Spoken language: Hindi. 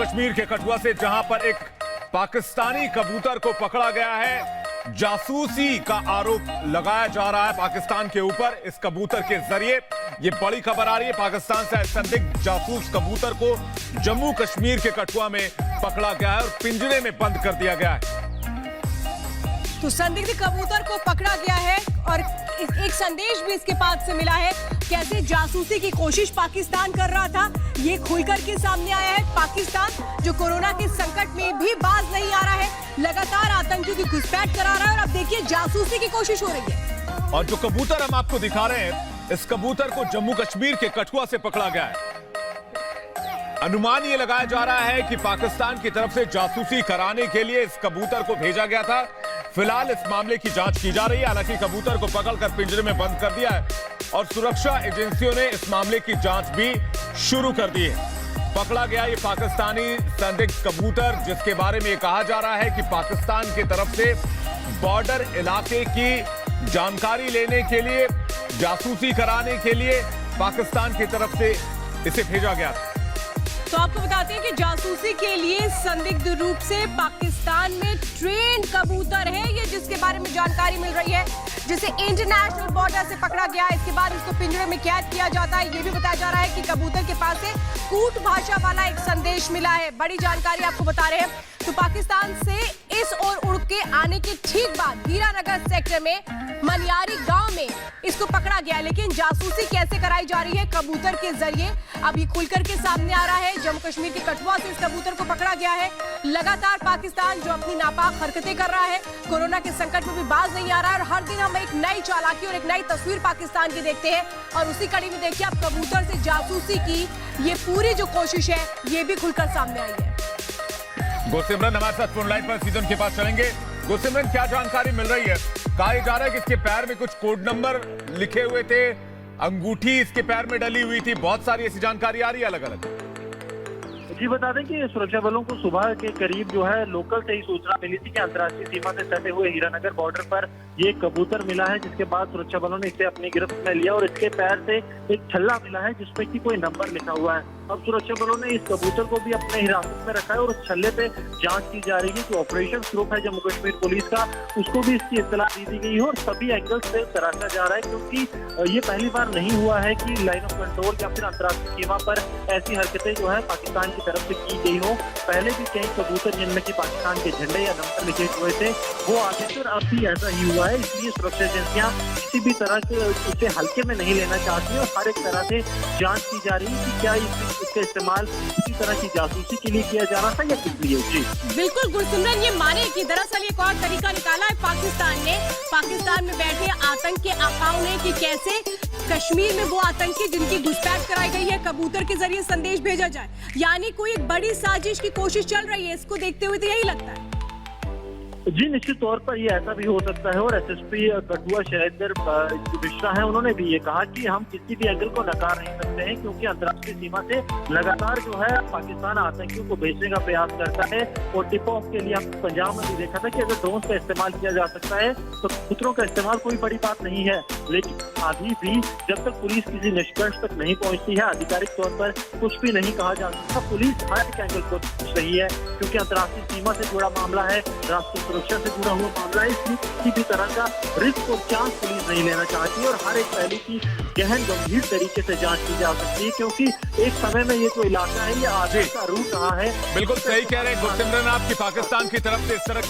कश्मीर के कठुआ से, जहां पर एक पाकिस्तानी कबूतर को पकड़ा गया है। जासूसी का आरोप लगाया जा रहा है पाकिस्तान के ऊपर इस कबूतर के जरिए। ये बड़ी खबर आ रही है, पाकिस्तान से संदिग्ध जासूस कबूतर को जम्मू कश्मीर के कठुआ में पकड़ा गया है और पिंजरे में बंद कर दिया गया है। तो संदिग्ध कबूतर को पकड़ा गया है और एक संदेश भी इसके पास से मिला है। कैसे जासूसी की कोशिश पाकिस्तान कर रहा था, ये खुलकर के सामने आया है। पाकिस्तान जो कोरोना के संकट में भी बाज नहीं आ रहा है, लगातार आतंकियों की घुसपैठ करा रहा है और अब देखिए जासूसी की कोशिश हो रही है। और जो कबूतर हम आपको दिखा रहे हैं, इस कबूतर को जम्मू कश्मीर के कठुआ से पकड़ा गया है। अनुमान ये लगाया जा रहा है कि पाकिस्तान की तरफ से जासूसी कराने के लिए इस कबूतर को भेजा गया था। फिलहाल इस मामले की जांच की जा रही है। हालांकि कबूतर को पकड़कर पिंजरे में बंद कर दिया है और सुरक्षा एजेंसियों ने इस मामले की जांच भी शुरू कर दी है। पकड़ा गया ये पाकिस्तानी संदिग्ध कबूतर, जिसके बारे में ये कहा जा रहा है कि पाकिस्तान की तरफ से बॉर्डर इलाके की जानकारी लेने के लिए, जासूसी कराने के लिए पाकिस्तान की तरफ से इसे भेजा गया था। तो आपको बताते हैं कि जासूसी के लिए संदिग्ध रूप से पाकिस्तान में ट्रेंड कबूतर है ये, जिसके बारे में जानकारी मिल रही है, जिसे इंटरनेशनल बॉर्डर से पकड़ा गया है। इसके बाद इसको पिंजरे में कैद किया जाता है। ये भी बताया जा रहा है कि कबूतर के पास से कूट भाषा वाला एक संदेश मिला है। बड़ी जानकारी आपको बता रहे हैं। तो पाकिस्तान से इस ओर उड़ के आने के ठीक बाद हीरानगर सेक्टर में मनियारी गांव में इसको पकड़ा गया। लेकिन जासूसी कैसे कराई जा रही है कबूतर के जरिए, अब ये खुलकर के सामने आ रहा है। जम्मू कश्मीर के कठुआ से इस कबूतर को पकड़ा गया है। लगातार पाकिस्तान जो अपनी नापाक हरकतें कर रहा है, कोरोना के संकट में भी बाज नहीं आ रहा है और हर दिन हम एक नई चालाकी और एक नई तस्वीर पाकिस्तान की देखते हैं। और उसी कड़ी में देखिए, अब कबूतर से जासूसी की ये पूरी जो कोशिश है, ये भी खुलकर सामने आई है। गुरसिमरन हमारे साथ फोन लाइन पर सीजन के पास चलेंगे। गुरसिमरन, क्या जानकारी मिल रही है? कहा जा रहा है कि इसके पैर में कुछ कोड नंबर लिखे हुए थे, अंगूठी इसके पैर में डली हुई थी, बहुत सारी ऐसी जानकारी आ रही है अलग अलग। जी बता दें कि सुरक्षा बलों को सुबह के करीब जो है लोकल से ही सूचना मिली थी कि अंतर्राष्ट्रीय सीमा से सटे हुए हीरानगर बॉर्डर पर ये कबूतर मिला है, जिसके बाद सुरक्षा बलों ने इसे अपनी गिरफ्त में लिया और इसके पैर से एक छल्ला मिला है जिसमें कि कोई नंबर लिखा हुआ है। अब सुरक्षा बलों ने इस कबूतर को भी अपने हिरासत में रखा है और उस छल्ले पे जांच की जा रही है। कि ऑपरेशन ग्रुप है जम्मू कश्मीर पुलिस का, उसको भी इसकी इत्तला दी गई है और सभी एंगल से तराशा जा रहा है, क्योंकि ये पहली बार नहीं हुआ है कि लाइन ऑफ कंट्रोल या फिर अंतर्राष्ट्रीय सीमा पर ऐसी हरकतें जो है पाकिस्तान की तरफ से की गई हो। पहले भी कई कबूतर जिनमें की पाकिस्तान के झंडे या नंबर लिखे हुए थे वो आगे थे और अब भी ऐसा ही हुआ है। इसलिए सुरक्षा एजेंसियां किसी भी तरह के उसे हल्के में नहीं लेना चाहती और हर एक तरह से जांच की जा रही है कि क्या इसका इस्तेमाल किसी तरह की जासूसी के लिए किया जा रहा था या किस लिए। जी बिल्कुल गुरसिमरन, ये माने कि दरअसल एक और तरीका निकाला है पाकिस्तान ने, पाकिस्तान में बैठे आतंक के आकाओं ने, कि कैसे कश्मीर में वो आतंकी जिनकी घुसपैठ कराई गई है कबूतर के जरिए संदेश भेजा जाए। यानी कोई एक बड़ी साजिश की कोशिश चल रही है। इसको देखते हुए तो यही लगता है। जी निश्चित तौर पर ये ऐसा भी हो सकता है और एसएसपी कठुआ शैलेंद्र मिश्रा है, उन्होंने भी ये कहा कि हम किसी भी एंगल को नकार नहीं सकते हैं, क्योंकि अंतर्राष्ट्रीय सीमा से लगातार जो है पाकिस्तान आतंकियों को भेजने का प्रयास करता है। और टिप ऑफ के लिए हम पंजाब में भी देखा था कि अगर ड्रोन का इस्तेमाल किया जा सकता है तो कबूतरों का इस्तेमाल कोई बड़ी बात नहीं है। लेकिन अभी भी जब तक पुलिस किसी निष्कर्ष तक नहीं पहुंचती है, आधिकारिक तौर पर कुछ भी नहीं कहा जा सकता। पुलिस हर एक एंगल को पूछ रही है, क्योंकि अंतर्राष्ट्रीय सीमा से जुड़ा मामला है, राष्ट्रीय सुरक्षा से जुड़ा हुआ मामला है। इसलिए किसी भी तरह का रिस्क और चांस पुलिस नहीं लेना चाहती और हर एक पहलू की गहन गंभीर तरीके से जांच की जा सकती है, क्योंकि एक समय में ये जो इलाका है ये आतंक का रूट रहा है। बिल्कुल सही कह रहे हैं गुरसिमरन आप, कि पाकिस्तान की तरफ से इस तरह